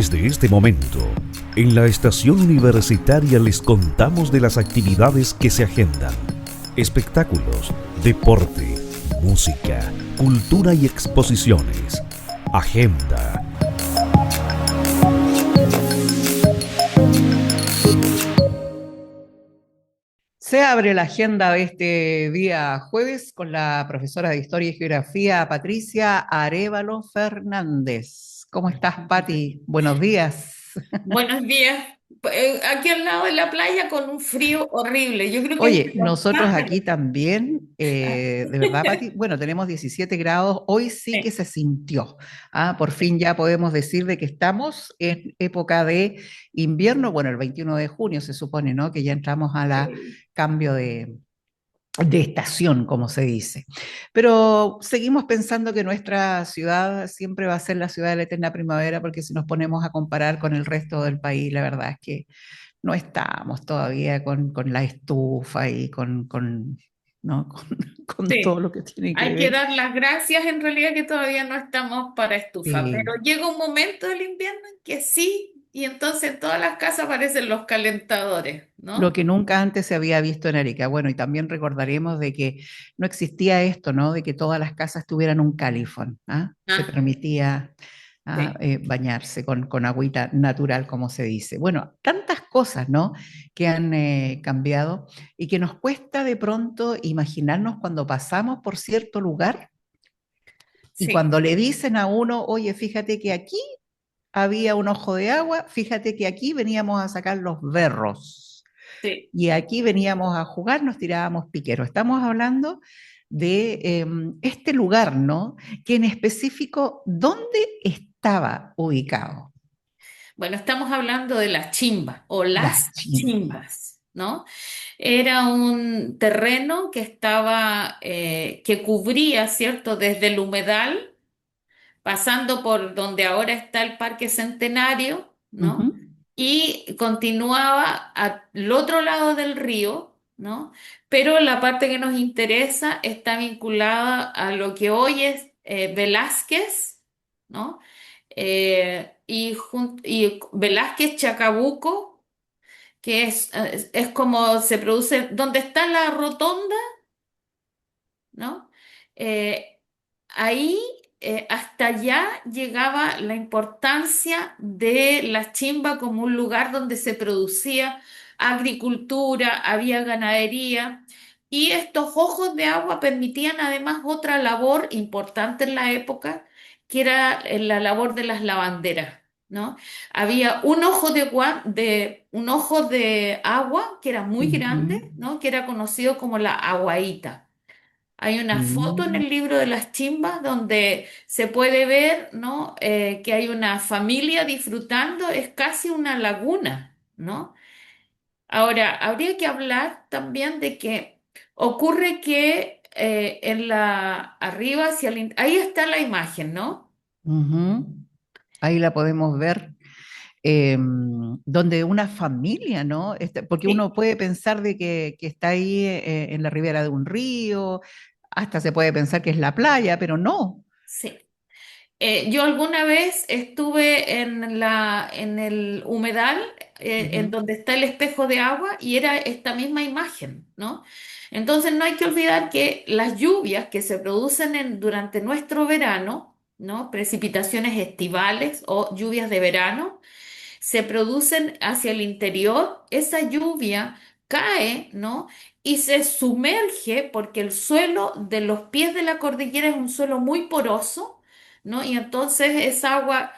Desde este momento, en la estación universitaria les contamos de las actividades que se agendan. Espectáculos, deporte, música, cultura y exposiciones. Agenda. Se abre la agenda de este día jueves con la profesora de Historia y Geografía, Patricia Arévalo Fernández. ¿Cómo estás, Pati? Buenos días. Buenos días. Aquí al lado de la playa con un frío horrible. Yo creo que es Oye, nosotros aquí también, de verdad, Pati, bueno, tenemos 17 grados, hoy sí que sí, se sintió. Por fin ya podemos decir de que estamos en época de invierno, bueno, el 21 de junio se supone, ¿no? Que ya entramos a la sí. cambio de estación, como se dice. Pero seguimos pensando que nuestra ciudad siempre va a ser la ciudad de la eterna primavera, porque si nos ponemos a comparar con el resto del país, la verdad es que no estamos todavía con la estufa y ¿no? con todo Sí. lo que tiene que Hay que ver. dar las gracias en realidad que todavía no estamos para estufa, pero Sí, llega un momento del invierno en que sí, y entonces en todas las casas aparecen los calentadores, lo ¿no? que nunca antes se había visto en Arica. Bueno, y también recordaremos de que no existía esto, ¿no? De que todas las casas tuvieran un califón, ¿ah? Se Ah, permitía sí. bañarse con agüita natural, como se dice. Bueno, tantas cosas, ¿no? Que han cambiado y que nos cuesta de pronto imaginarnos cuando pasamos por cierto lugar y Sí, cuando le dicen a uno, oye, fíjate que aquí había un ojo de agua, fíjate que aquí veníamos a sacar los berros sí. y aquí veníamos a jugar, nos tirábamos piqueros. Estamos hablando de este lugar, ¿no? Que en específico, ¿dónde estaba ubicado? Bueno, estamos hablando de las chimbas o Las las chimbas. chimbas, ¿no? Era un terreno que estaba, que cubría, ¿cierto? Desde el humedal, pasando por donde ahora está el Parque Centenario, ¿no? Ujú, Y continuaba al otro lado del río, ¿no? Pero la parte que nos interesa está vinculada a lo que hoy es Velázquez, ¿no? Y Velázquez Chacabuco, que es como se produce, donde está la rotonda, ¿no? Eh, ahí hasta allá llegaba la importancia de la chimba como un lugar donde se producía agricultura, había ganadería, y estos ojos de agua permitían además otra labor importante en la época, que era la labor de las lavanderas. ¿No? Había un ojo de agua que era muy ujú, grande, ¿no? Que era conocido como la aguaíta. Hay una foto en mm, el libro de las chimbas donde se puede ver, ¿no? Que hay una familia disfrutando, es casi una laguna, ¿no? Ahora, habría que hablar también de que ocurre que arriba ahí está la imagen, ¿no? ujú. Ahí la podemos ver, donde una familia, ¿no? Porque Sí, uno puede pensar de que está ahí en la ribera de un río, hasta se puede pensar que es la playa, pero no. sí. Yo alguna vez estuve en el humedal, en Ujú, donde está el espejo de agua, y era esta misma imagen, ¿no? Entonces no hay que olvidar que las lluvias que se producen durante nuestro verano, ¿no? Precipitaciones estivales o lluvias de verano, se producen hacia el interior, esa lluvia cae, ¿no? Y se sumerge porque el suelo de los pies de la cordillera es un suelo muy poroso, ¿no? Y entonces esa agua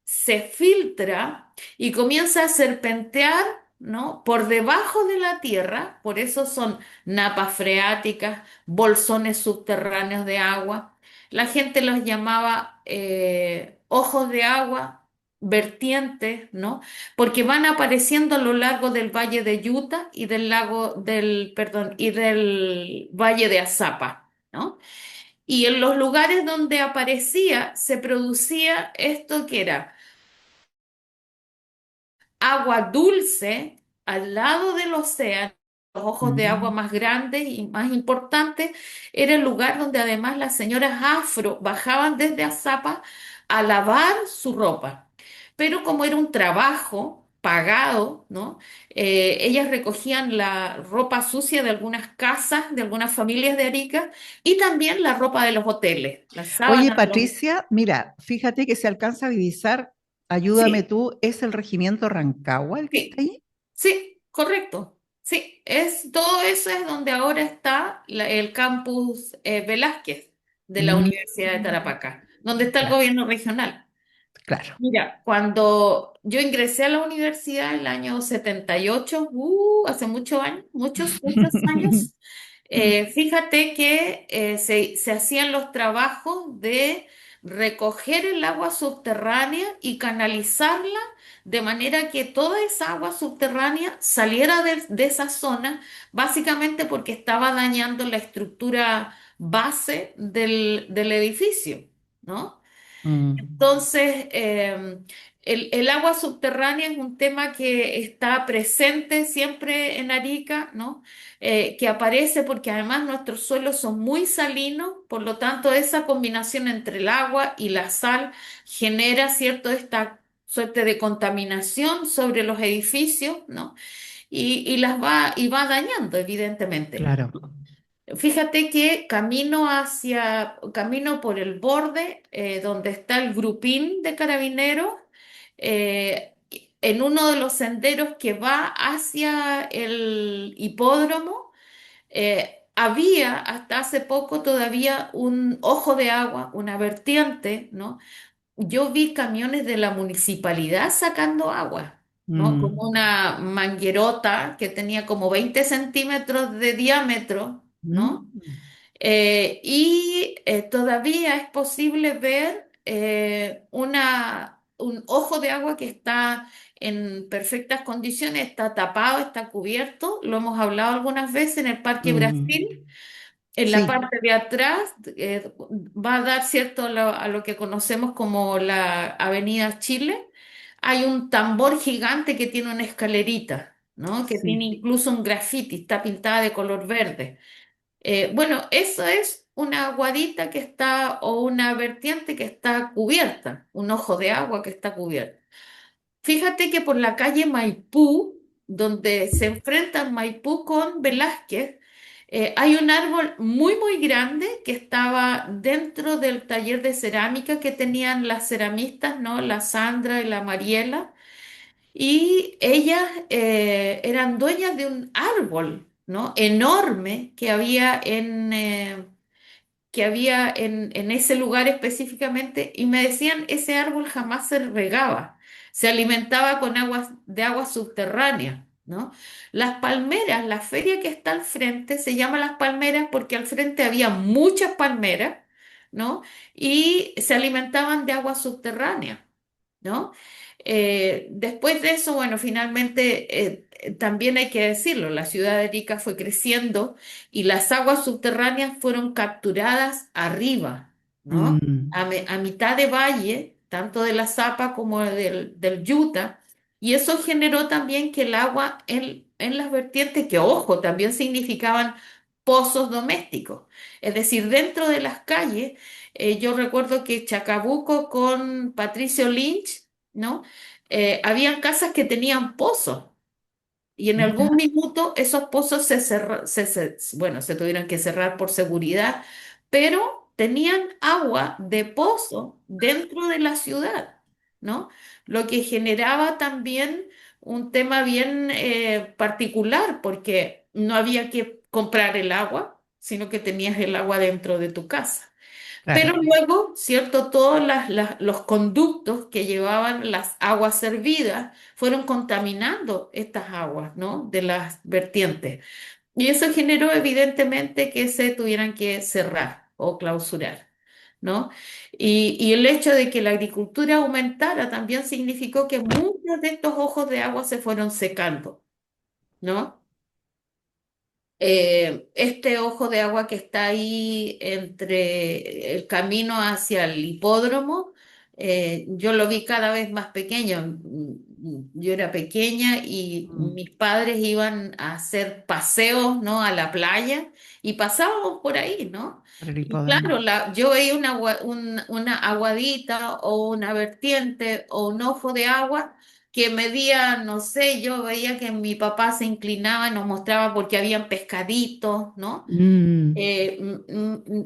se filtra y comienza a serpentear, ¿no? Por debajo de la tierra, por eso son napas freáticas, bolsones subterráneos de agua. La gente los llamaba ojos de agua, vertientes, ¿no? Porque van apareciendo a lo largo del valle de Utah y perdón, y del valle de Azapa, ¿no? Y en los lugares donde aparecía se producía esto que era agua dulce al lado del océano. Los ojos de agua mm, más grandes y más importantes era el lugar donde además las señoras afro bajaban desde Azapa a lavar su ropa. pero como era un trabajo pagado, ¿no? Ellas recogían la ropa sucia de algunas casas, de algunas familias de Arica, y también la ropa de los hoteles, las Oye, sábanas de los... Patricia, mira, fíjate que se alcanza a divisar, ayúdame Sí, tú, ¿es el regimiento Rancagua el que está sí, ahí? sí, correcto. Sí, todo eso es donde ahora está el campus Velázquez de la Mm, Universidad de Tarapacá, donde está el ya, gobierno regional. claro. Mira, cuando yo ingresé a la universidad en el año 78, hace muchos años, muchos años, fíjate que se hacían los trabajos de recoger el agua subterránea y canalizarla de manera que toda esa agua subterránea saliera de esa zona, básicamente porque estaba dañando la estructura base del edificio, ¿no? Mm, Entonces, el agua subterránea es un tema que está presente siempre en Arica, ¿no? Que aparece porque además nuestros suelos son muy salinos, por lo tanto esa combinación entre el agua y la sal genera, ¿cierto?, esta suerte de contaminación sobre los edificios, ¿no? Y va dañando, evidentemente. claro. Fíjate que camino por el borde donde está el grupín de carabineros, eh, en uno de los senderos que va hacia el hipódromo, había hasta hace poco todavía un ojo de agua, una vertiente, ¿no? Yo vi camiones de la municipalidad sacando agua, ¿no? Como Mm, una manguerota que tenía como 20 centímetros de diámetro, ¿no? mm, Todavía es posible ver un ojo de agua que está en perfectas condiciones, está tapado, está cubierto. Lo hemos hablado algunas veces en el Parque mm. Brasil. En la Sí. parte de atrás va a dar cierto a lo que conocemos como la Avenida Chile. Hay un tambor gigante que tiene una escalerita, ¿no? Que tiene Sí. incluso un grafiti, está pintada de color verde. Bueno, eso es una aguadita que está, o una vertiente que está cubierta, un ojo de agua que está cubierto. Fíjate que por la calle Maipú, donde se enfrentan Maipú con Velázquez, hay un árbol muy grande que estaba dentro del taller de cerámica que tenían las ceramistas, ¿no? La Sandra y la Mariela, y ellas eran dueñas de un árbol, ¿no? Enorme que había en ese lugar específicamente, y me decían, ese árbol jamás se regaba, se alimentaba con agua subterránea, ¿no? Las palmeras, la feria que está al frente, se llama Las Palmeras porque al frente había muchas palmeras, ¿no? Y se alimentaban de agua subterránea, ¿no? Después de eso, bueno, finalmente también hay que decirlo, la ciudad de Arica fue creciendo y las aguas subterráneas fueron capturadas arriba, ¿no? Mm, A mitad de valle, tanto de la Zapa como del Yuta, y eso generó también que el agua en las vertientes, que ojo, también significaban pozos domésticos, es decir, dentro de las calles, yo recuerdo que Chacabuco con Patricio Lynch, ¿no? Habían casas que tenían pozos. Y en mira. algún minuto esos pozos bueno, se tuvieron que cerrar por seguridad, pero tenían agua de pozo dentro de la ciudad, ¿no? Lo que generaba también un tema bien particular, porque no había que comprar el agua, sino que tenías el agua dentro de tu casa. Pero Claro. luego, ¿cierto? Todos los conductos que llevaban las aguas servidas fueron contaminando estas aguas, ¿no? De las vertientes. Y eso generó evidentemente que se tuvieran que cerrar o clausurar, ¿no? Y el hecho de que la agricultura aumentara también significó que muchos de estos ojos de agua se fueron secando, ¿no? Este ojo de agua que está ahí entre el camino hacia el hipódromo, yo lo vi cada vez más pequeño. yo era pequeña y Mm, mis padres iban a hacer paseos, ¿no? A la playa y pasábamos por ahí, ¿no? por el Y claro, hipódromo. yo veía una aguadita o una vertiente o un ojo de agua que medía, no sé, yo veía que mi papá se inclinaba y nos mostraba porque habían pescaditos, ¿no? Mm.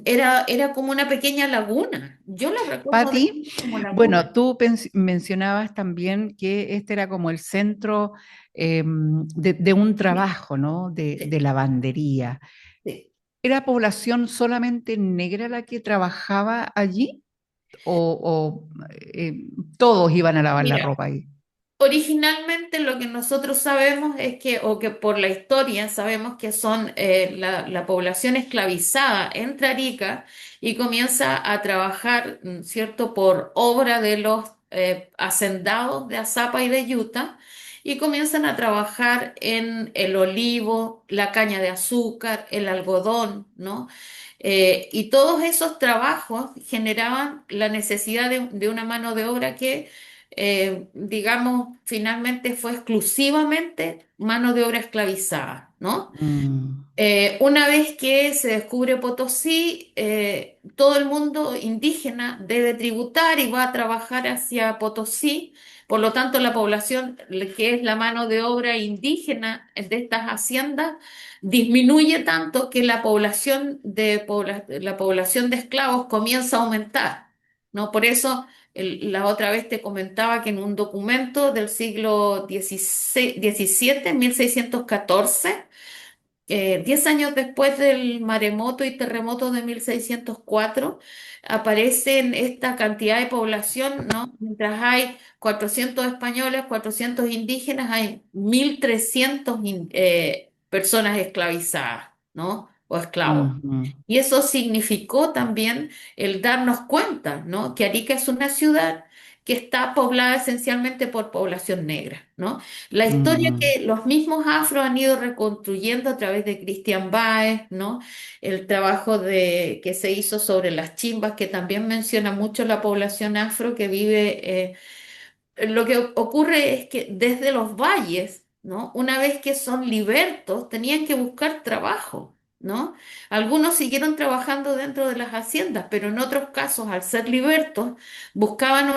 Era como una pequeña laguna. Yo la recuerdo de Patti, como laguna. bueno, tú mencionabas también que este era como el centro de un Sí, trabajo, ¿no? De sí, lavandería. sí. ¿Era población solamente negra la que trabajaba allí? ¿O todos iban a lavar la Mira, ropa ahí? originalmente lo que nosotros sabemos es que, o que por la historia sabemos que son la población esclavizada entra a Arica y comienza a trabajar, ¿cierto?, por obra de los hacendados de Azapa y de Yuta, y comienzan a trabajar en el olivo, la caña de azúcar, el algodón, ¿no? Y todos esos trabajos generaban la necesidad de una mano de obra que digamos, finalmente fue exclusivamente mano de obra esclavizada, ¿no? Mm, Una vez que se descubre Potosí, todo el mundo indígena debe tributar y va a trabajar hacia Potosí. Por lo tanto, la población, que es la mano de obra indígena de estas haciendas, disminuye tanto que la población de esclavos comienza a aumentar, ¿no? Por eso, la otra vez te comentaba que en un documento del siglo XVII, 1614, 10 años después del maremoto y terremoto de 1604, aparecen esta cantidad de población, ¿no? Mientras hay 400 españoles, 400 indígenas, hay 1.300 personas esclavizadas, ¿no? O esclavos. ujú, Y eso significó también el darnos cuenta, ¿no? Que Arica es una ciudad que está poblada esencialmente por población negra, ¿no? La historia mm, que los mismos afros han ido reconstruyendo a través de Christian Baez, ¿no? El trabajo que se hizo sobre las chimbas, que también menciona mucho la población afro que vive lo que ocurre es que desde los valles, ¿no? Una vez que son libertos, tenían que buscar trabajo, ¿no? Algunos siguieron trabajando dentro de las haciendas, pero en otros casos, al ser libertos, buscaban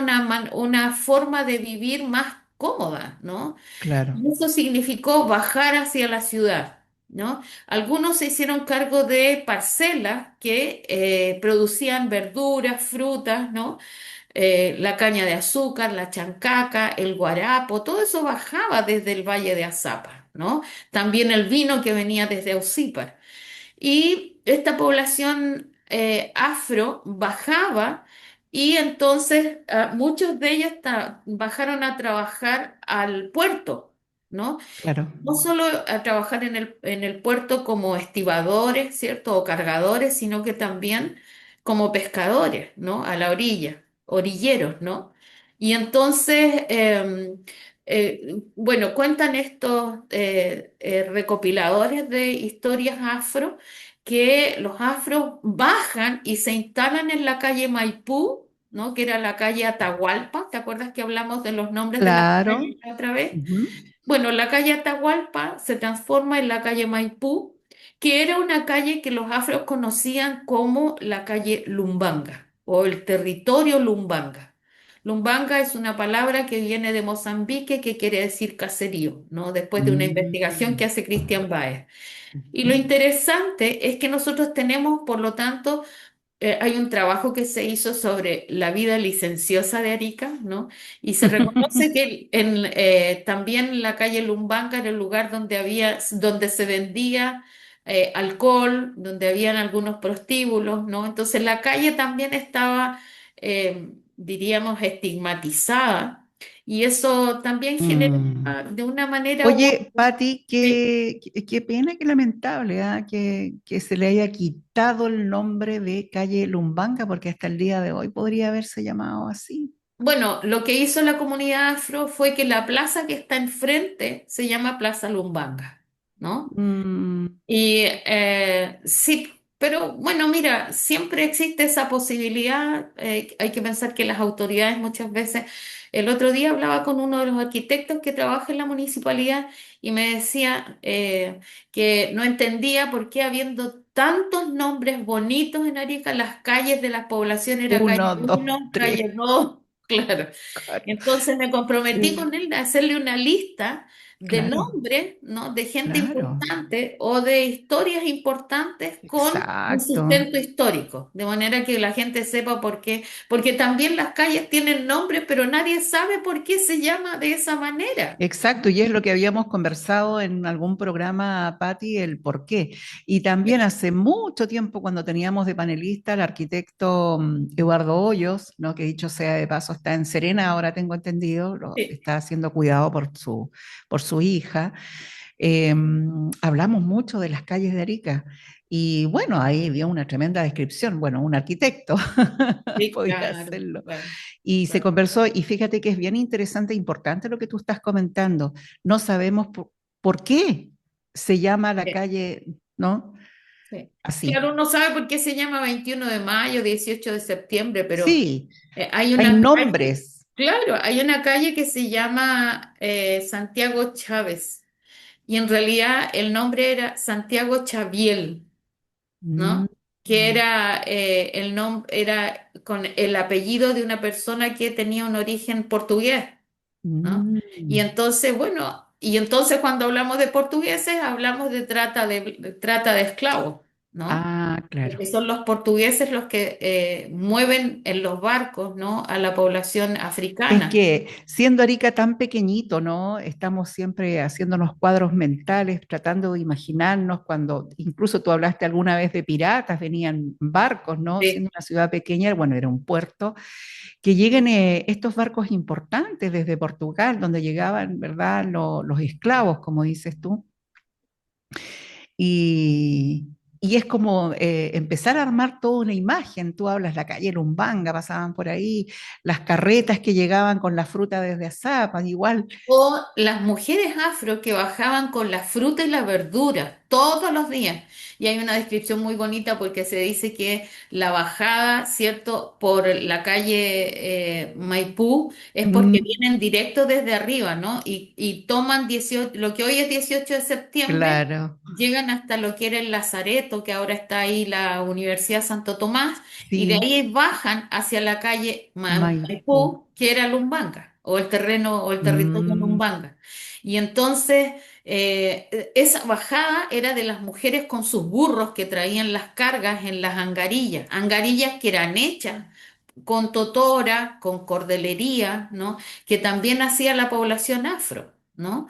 una forma de vivir más cómoda, ¿no? claro, Y eso significó bajar hacia la ciudad, ¿no? Algunos se hicieron cargo de parcelas que producían verduras, frutas, ¿no? La caña de azúcar, la chancaca, el guarapo, todo eso bajaba desde el Valle de Azapa, ¿no? También el vino que venía desde Aucípar. Y esta población afro bajaba y entonces muchos de ellos bajaron a trabajar al puerto, ¿no? claro. No solo a trabajar en el puerto como estibadores, ¿cierto? O cargadores, sino que también como pescadores, ¿no? A la orilla, orilleros, ¿no? Y entonces, bueno, cuentan estos recopiladores de historias afro que los afros bajan y se instalan en la calle Maipú, ¿no? Que era la calle Atahualpa. ¿Te acuerdas que hablamos de los nombres de las Claro. calles la otra vez? Ujú. Bueno, la calle Atahualpa se transforma en la calle Maipú, que era una calle que los afros conocían como la calle Lumbanga o el territorio Lumbanga. Lumbanga es una palabra que viene de Mozambique que quiere decir caserío, ¿no? Después de una investigación que Mm, hace Christian Baez. Y lo ujú. interesante es que nosotros tenemos, por lo tanto, hay un trabajo que se hizo sobre la vida licenciosa de Arica, ¿no? Y se reconoce que también la calle Lumbanga era el lugar donde se vendía alcohol, donde habían algunos prostíbulos, ¿no? Entonces la calle también estaba, diríamos, estigmatizada y eso también genera Mm. de una manera u Oye, otra. Patti, Sí. qué pena, qué lamentable, ¿ah? Que se le haya quitado el nombre de calle Lumbanga, porque hasta el día de hoy podría haberse llamado así. Bueno, lo que hizo la comunidad afro fue que la plaza que está enfrente se llama Plaza Lumbanga, ¿no? Mm, Y sí, Pero bueno, mira, siempre existe esa posibilidad. Hay que pensar que las autoridades muchas veces, el otro día hablaba con uno de los arquitectos que trabaja en la municipalidad y me decía que no entendía por qué habiendo tantos nombres bonitos en Arica, las calles de la población era calle Uno, dos, 1, tres, calle 2, claro. cuatro. Entonces me comprometí Sí, con él a hacerle una lista de claro, nombres, ¿no? De gente claro. importante o de historias importantes con un Exacto. sustento histórico, de manera que la gente sepa por qué, porque también las calles tienen nombres, pero nadie sabe por qué se llama de esa manera. Exacto, y es lo que habíamos conversado en algún programa, Patti, el por qué. Y también hace mucho tiempo, cuando teníamos de panelista al arquitecto Eduardo Hoyos, ¿no? Que dicho sea de paso está en Serena, ahora tengo entendido, Sí. está siendo cuidado por su hija. eh, Hablamos mucho de las calles de Arica. Y bueno, ahí había una tremenda descripción. Bueno, un arquitecto Sí, podía claro, hacerlo. claro, Y se claro. conversó, y fíjate que es bien interesante e importante lo que tú estás comentando. No sabemos por qué se llama la Sí, calle, ¿no? sí. Claro, Así. uno sabe por qué se llama 21 de mayo, 18 de septiembre, pero Sí, hay hay una calle, nombres. claro, hay una calle que se llama Santiago Chávez. Y en realidad el nombre era Santiago Chaviel, Mm, ¿no? Que era el era con el apellido de una persona que tenía un origen portugués, ¿no? Y mm. entonces, bueno, y entonces cuando hablamos de portugueses, hablamos de trata de esclavos, ¿no? Ah, claro. Porque son los portugueses los que mueven en los barcos, ¿no? A la población Es africana. que siendo Arica tan pequeñito, ¿no? Estamos siempre haciéndonos cuadros mentales, tratando de imaginarnos cuando, incluso tú hablaste alguna vez de piratas, venían barcos, ¿no? Sí. Siendo una ciudad pequeña, bueno, era un puerto, que lleguen estos barcos importantes desde Portugal, donde llegaban, ¿verdad? Los esclavos, como dices tú. Y, y es como empezar a armar toda una imagen. Tú hablas la calle Lumbanga, pasaban por ahí, las carretas que llegaban con la fruta desde Azapa, igual. O las mujeres afro que bajaban con la fruta y la verdura todos los días. Y hay una descripción muy bonita porque se dice que la bajada, ¿cierto?, por la calle Maipú es porque Mm, vienen directo desde arriba, ¿no? Y toman 18, lo que hoy es 18 de septiembre, claro, llegan hasta lo que era el Lazareto, que ahora está ahí la Universidad Santo Tomás, y de sí, ahí bajan hacia la calle Maipú. Maipú, que era Lumbanga, o el terreno o el territorio Mm, Lumbanga. Y entonces esa bajada era de las mujeres con sus burros que traían las cargas en las angarillas, angarillas que eran hechas con totora, con cordelería, ¿no? Que también hacía la población afro, ¿no?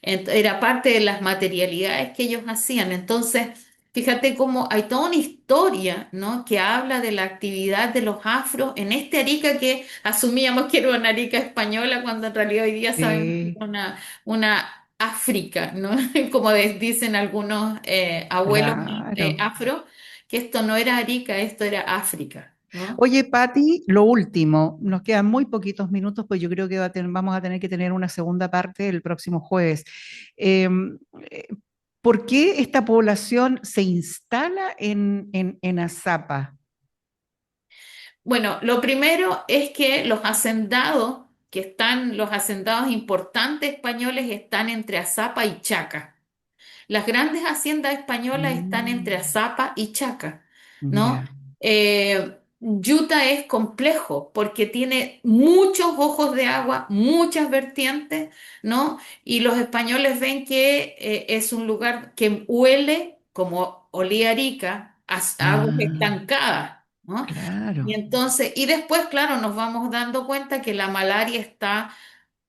Era parte de las materialidades que ellos hacían. Entonces, fíjate cómo hay toda una historia, ¿no? Que habla de la actividad de los afros en este Arica que asumíamos que era una Arica española, cuando en realidad hoy día sabemos que sí, era una África, ¿no? Como dicen algunos abuelos claro. afro, que esto no era Arica, esto era África, ¿no? Oye, Patti, lo último, nos quedan muy poquitos minutos, pues yo creo que vamos a tener que tener una segunda parte el próximo jueves. Em, eh, ¿Por qué esta población se instala en Azapa? Bueno, lo primero es que los hacendados, los hacendados importantes españoles están entre Azapa y Chaca. Las grandes haciendas españolas están entre Mm, Azapa y Chaca, ¿no? ya. Utah es complejo porque tiene muchos ojos de agua, muchas vertientes, ¿no? Y los españoles ven que es un lugar que huele como olía Arica, a aguas Ah, estancadas, ¿no? Y claro. entonces, y después, claro, nos vamos dando cuenta que la malaria está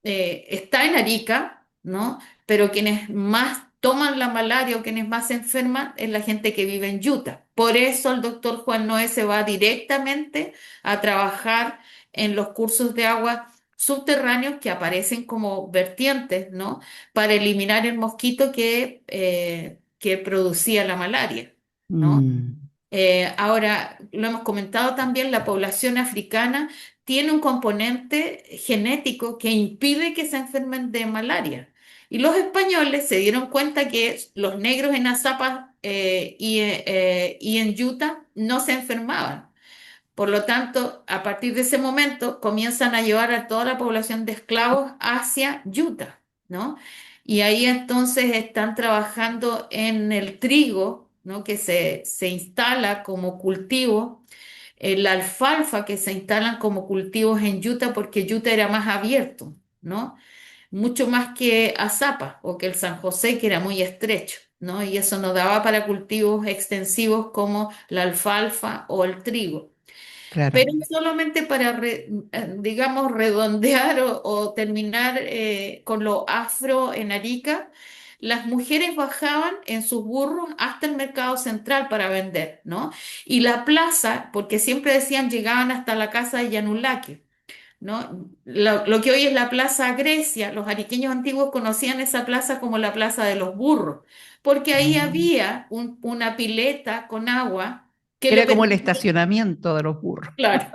en Arica, ¿no? Pero quienes más toman la malaria o quienes más se enferman es la gente que vive en Utah. Por eso el doctor Juan Noé se va directamente a trabajar en los cursos de agua subterráneos que aparecen como vertientes, ¿no? Para eliminar el mosquito que producía la malaria, ¿no? Mm, Ahora, lo hemos comentado también, la población africana tiene un componente genético que impide que se enfermen de malaria. Y los españoles se dieron cuenta que los negros en Azapa y en Utah no se enfermaban. Por lo tanto, a partir de ese momento comienzan a llevar a toda la población de esclavos hacia Utah, ¿no? Y ahí entonces están trabajando en el trigo, ¿no? Que se instala como cultivo, la alfalfa que se instalan como cultivos en Utah porque Utah era más abierto, ¿no? Mucho más que Azapa o que el San José, que era muy estrecho, ¿no? Y eso no daba para cultivos extensivos como la alfalfa o el trigo. Claro. Pero solamente para, digamos, redondear o terminar con lo afro en Arica, las mujeres bajaban en sus burros hasta el mercado central para vender, ¿no? Y la plaza, porque siempre decían llegaban hasta la casa de Yanulaque, ¿no? Lo que hoy es la Plaza Grecia, los ariqueños antiguos conocían esa plaza como la Plaza de los Burros, porque ahí Mm. había una pileta con agua que le Era como el permitía, estacionamiento de los burros. claro.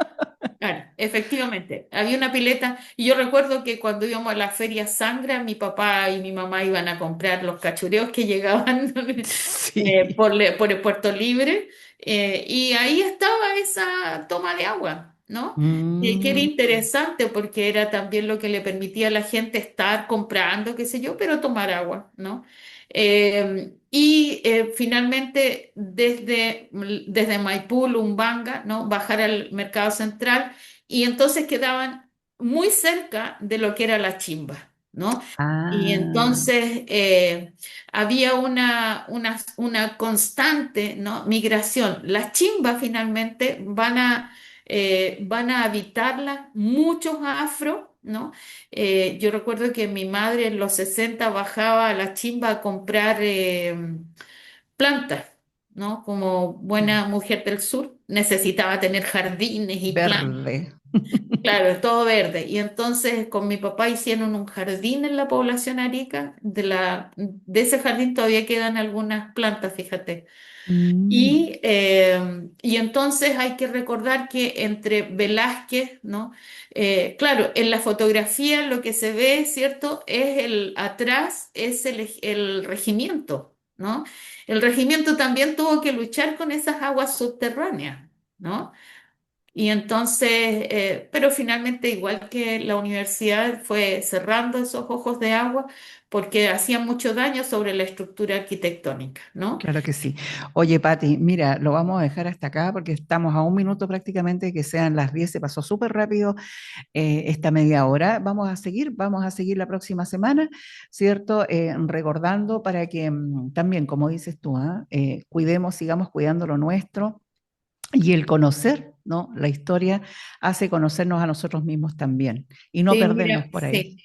Claro, efectivamente. Había una pileta y yo recuerdo que cuando íbamos a la feria Sangra, mi papá y mi mamá iban a comprar los cachureos que llegaban Sí. por el Puerto Libre y ahí estaba esa toma de agua, ¿no? Que era Mm, interesante porque era también lo que le permitía a la gente estar comprando, qué sé yo, pero tomar agua, ¿no? Finalmente desde Maipú, Lumbanga, ¿no? Bajar al mercado central y entonces quedaban muy cerca de lo que era la chimba, ¿no? Y ah, entonces había una constante, ¿no? Migración. Las chimbas finalmente van a habitarlas muchos afro, ¿no? Yo recuerdo que mi madre en los 60 bajaba a la chimba a comprar plantas, ¿no? Como buena mujer del sur, necesitaba tener jardines y plantas. verde. Claro, es todo verde. Y entonces con mi papá hicieron un jardín en la población arica. De ese jardín todavía quedan algunas plantas, fíjate. Mm, Y entonces hay que recordar que entre Velázquez, ¿no? Claro, en la fotografía lo que se ve, ¿cierto? Atrás es el regimiento, ¿no? El regimiento también tuvo que luchar con esas aguas subterráneas, ¿no? Y entonces, pero finalmente, igual que la universidad fue cerrando esos ojos de agua porque hacían mucho daño sobre la estructura arquitectónica, ¿no? claro que sí. Oye, Pati, mira, lo vamos a dejar hasta acá porque estamos a un minuto prácticamente que sean las 10. Se pasó súper rápido esta media hora. Vamos a seguir la próxima semana, ¿cierto? Recordando para que también, como dices tú, cuidemos, sigamos cuidando lo nuestro. Y el conocer, ¿no? La historia hace conocernos a nosotros mismos también y no Sí, perdernos mira, por ahí.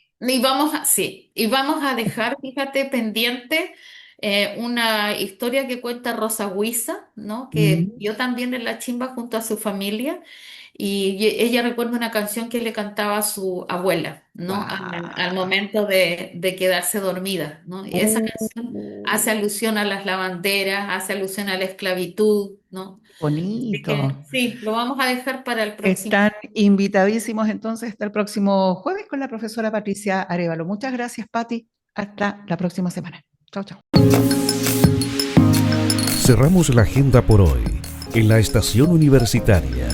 sí. Y vamos a dejar, fíjate, pendiente una historia que cuenta Rosa Huiza, ¿no? Que Mm. vivió también en la chimba junto a su familia y ella recuerda una canción que le cantaba a su abuela, ¿no? Al ¡Guau! momento de quedarse dormida, ¿no? Y esa canción hace Uh, alusión a las lavanderas, hace alusión a la esclavitud, ¿no? Así que bonito. sí, lo vamos a dejar para el próximo. Están invitadísimos entonces hasta el próximo jueves con la profesora Patricia Arévalo. Muchas gracias, Pati. Hasta la próxima semana. Chao, chao. Cerramos la agenda por hoy en la estación universitaria.